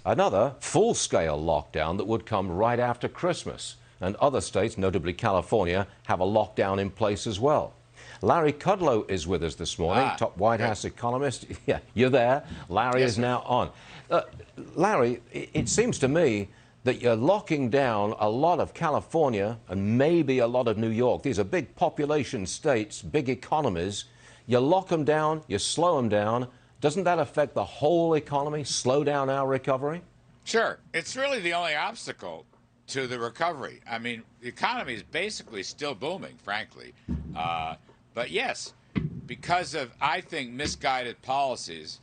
another full-scale lockdown that would come right after Christmas. And other states, notably California, have a lockdown in place as well. Larry Kudlow is with us this morning, top White House economist. Yeah, you're there. Larry is now on. Larry, it seems to me that you're locking down a lot of California and maybe a lot of New York. These are big population states, big economies. You lock them down, you slow them down. Doesn't that affect the whole economy, slow down our recovery? Sure. It's really the only obstacle to the recovery. I mean, the economy is basically still booming, frankly. But yes, because of, I think, misguided policies,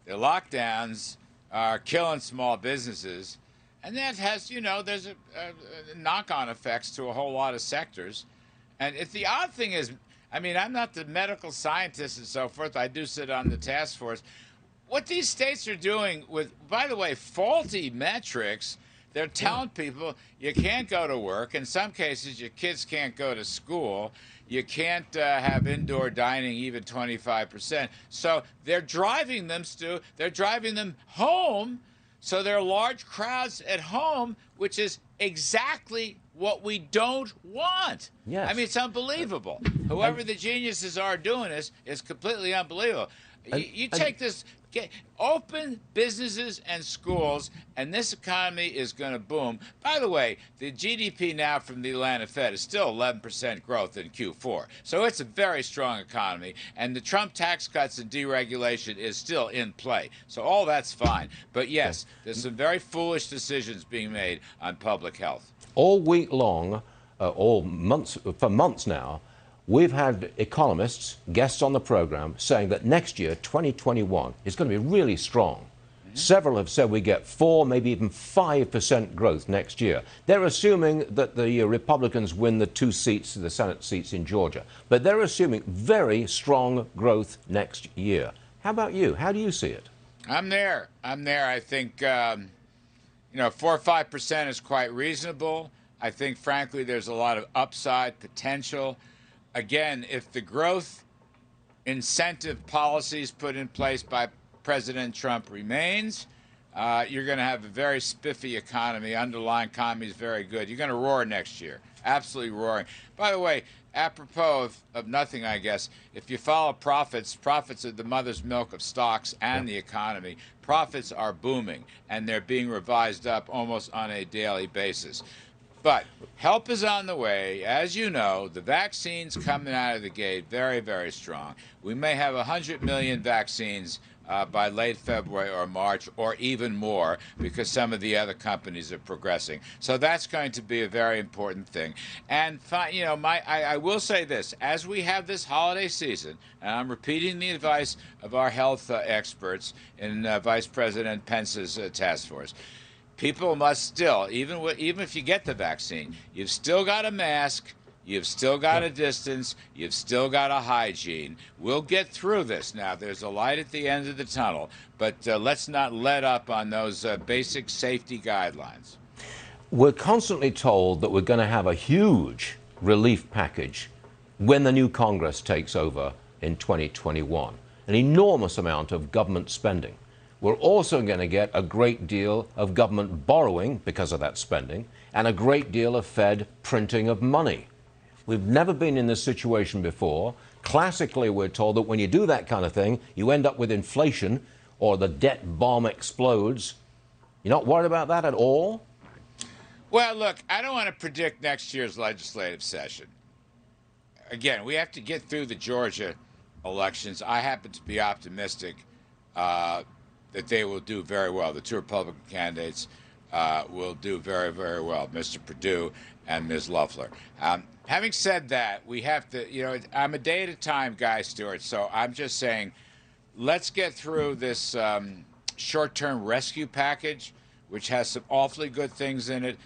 the lockdowns are killing small businesses. And that has, you know, there's a knock-on effects to a whole lot of sectors. And the odd thing is, I mean, I'm not the medical scientist and so forth. I do sit on the task force. What these states are doing with, by the way, faulty metrics, they're telling people you can't go to work. In some cases, your kids can't go to school. You can't have indoor dining, even 25%. So they're driving them, Stu, they're driving them home. So there are large crowds at home, which is exactly what we don't want. Yes. I mean, it's unbelievable. Whoever the geniuses are doing this is completely unbelievable. You take this, open businesses and schools, and this economy is going to boom. By the way, the GDP now from the Atlanta Fed is still 11% growth in Q4. So it's a very strong economy, and the Trump tax cuts and deregulation is still in play. So all that's fine. But yes, there's some very foolish decisions being made on public health. All week long, for months now, we've had economists, guests on the program, saying that next year, 2021, is going to be really strong. Several have said we get 4, maybe even 5% growth next year. They're assuming that the Republicans win the 2 seats, the Senate seats in Georgia. But they're assuming very strong growth next year. How about you? How do you see it? I'm there. I think, 4 or 5% is quite reasonable. I think, frankly, there's a lot of upside potential. Again, if the growth incentive policies put in place by President Trump remains, you're going to have a very spiffy economy. Underlying economy is very good. You're going to roar next year. Absolutely roaring. By the way, apropos of nothing, I guess, if you follow profits are the mother's milk of stocks and the economy. Profits are booming, and they're being revised up almost on a daily basis. But help is on the way. As you know, the vaccines coming out of the gate, very, very strong. We may have 100 million vaccines by late February or March, or even more, because some of the other companies are progressing. So that's going to be a very important thing. And I will say this: as we have this holiday season, and I'm repeating the advice of our health experts in Vice President Pence's task force. People must still, even if you get the vaccine, you've still got a mask, you've still got a distance, you've still got a hygiene. We'll get through this. Now, there's a light at the end of the tunnel, but let's not let up on those basic safety guidelines. We're constantly told that we're going to have a huge relief package when the new Congress takes over in 2021. An enormous amount of government spending. We're also going to get a great deal of government borrowing because of that spending, and a great deal of Fed printing of money. We've never been in this situation before. Classically, we're told that when you do that kind of thing, you end up with inflation or the debt bomb explodes. You're not worried about that at all? Well, look, I don't want to predict next year's legislative session. Again, we have to get through the Georgia elections. I happen to be optimistic that they will do very well. The 2 Republican candidates will do very, very well, Mr. Perdue and Ms. Loeffler. Having said that, we have to, I'm a day at a time guy, Stuart, so I'm just saying, let's get through this short-term rescue package, which has some awfully good things in it,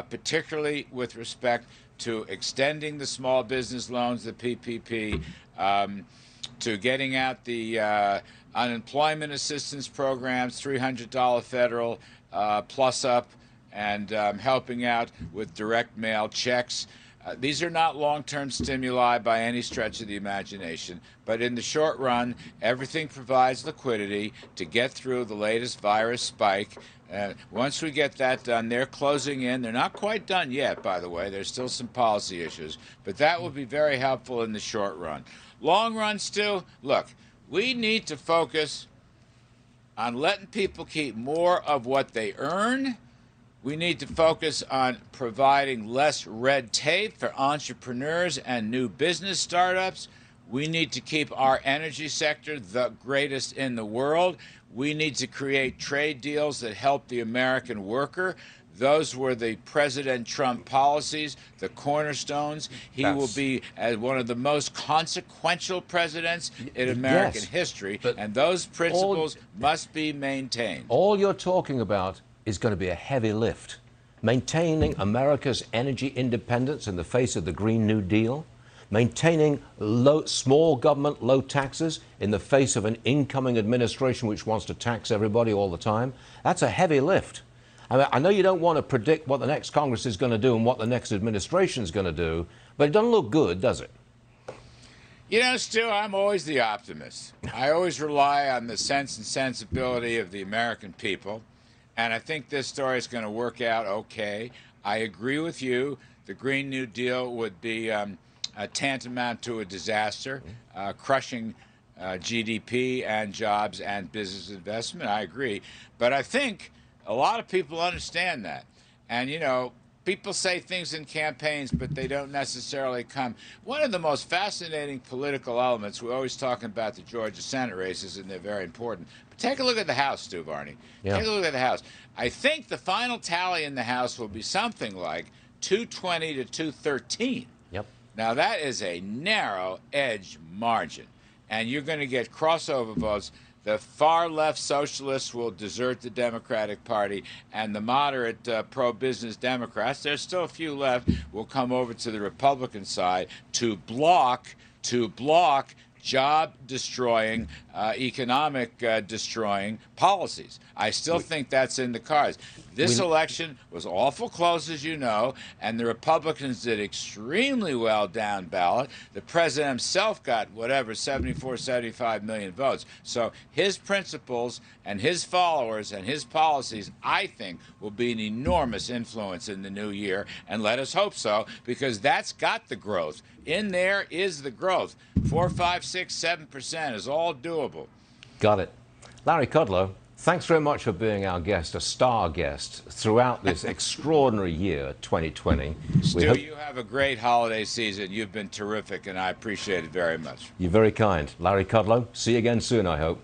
particularly with respect to extending the small business loans, the PPP, to getting out the unemployment assistance programs, $300 federal plus up, and helping out with direct mail checks. These are not long-term stimuli by any stretch of the imagination, but in the short run, everything provides liquidity to get through the latest virus spike. Once we get that done, they're closing in. They're not quite done yet, by the way. There's still some policy issues, but that will be very helpful in the short run. Long run, Stu, look, we need to focus on letting people keep more of what they earn. We need to focus on providing less red tape for entrepreneurs and new business startups. We need to keep our energy sector the greatest in the world. We need to create trade deals that help the American worker. Those were the President Trump policies, the cornerstones. He will be as one of the most consequential presidents in American history, and those principles must be maintained. All you're talking about is going to be a heavy lift. Maintaining America's energy independence in the face of the Green New Deal, maintaining small government, low taxes in the face of an incoming administration which wants to tax everybody all the time. That's a heavy lift. I mean, I know you don't want to predict what the next Congress is going to do and what the next administration is going to do, but it doesn't look good, does it? You know, Stu, I'm always the optimist. I always rely on the sense and sensibility of the American people. And I think this story is going to work out okay. I agree with you. The Green New Deal would be tantamount to a disaster, crushing GDP and jobs and business investment. I agree. But I think a lot of people understand that. And, you know, people say things in campaigns, but they don't necessarily come. One of the most fascinating political elements, we're always talking about the Georgia Senate races, and they're very important. But take a look at the House, Stu Varney. Yeah. Take a look at the House. I think the final tally in the House will be something like 220 to 213. Yep. Now, that is a narrow edge margin, and you're going to get crossover votes. The far-left socialists will desert the Democratic Party, and the moderate pro-business Democrats, there's still a few left, will come over to the Republican side to block job-destroying, economic-destroying policies. I still think that's in the cards. This election was awful close, as you know, and the Republicans did extremely well down ballot. The president himself got, 74, 75 million votes. So his principles and his followers and his policies, I think, will be an enormous influence in the new year, and let us hope so, because that's got the growth. In there is the growth. 4, 5, 6, 7% is all doable. Got it. Larry Kudlow, thanks very much for being our guest, a star guest, throughout this extraordinary year, 2020. Stu, you have a great holiday season. You've been terrific, and I appreciate it very much. You're very kind. Larry Kudlow, see you again soon, I hope.